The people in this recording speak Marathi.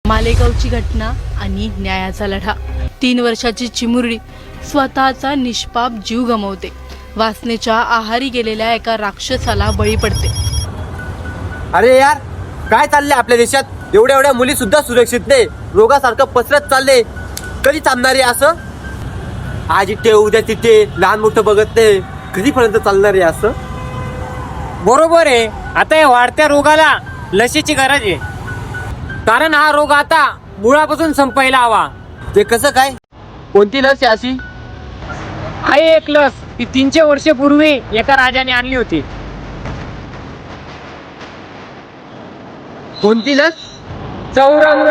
मालेगावची घटना आणि न्यायाचा लढा. 3 वर्षाची चिमुरडी स्वतःचा निष्पाप जीव गमावते. वासनेच्या आहारी गेलेल्या एका राक्षसाला बळी पडते. अरे यार, काय चाललंय आपल्या देशात? एवढ्या एवढ्या मुली सुद्धा सुरक्षित नाही, रोगासारखं पसरत चालले. कधी थांबणार आहे असं? आज इथे उद्या तिथे, लहान मोठं बघत नाही. कधीपर्यंत चालणार आहे असं? बरोबर आहे. आता या वाढत्या रोगाला लसीची गरज आहे, कारण हा रोग आता मुळापासून संपायला हवा. ते कसं काय? कोणती लस आहे अशी? आहे एक लस, ती 300 वर्षापूर्वी एका राजाने आणली होती. कोणती लस? चौरंग.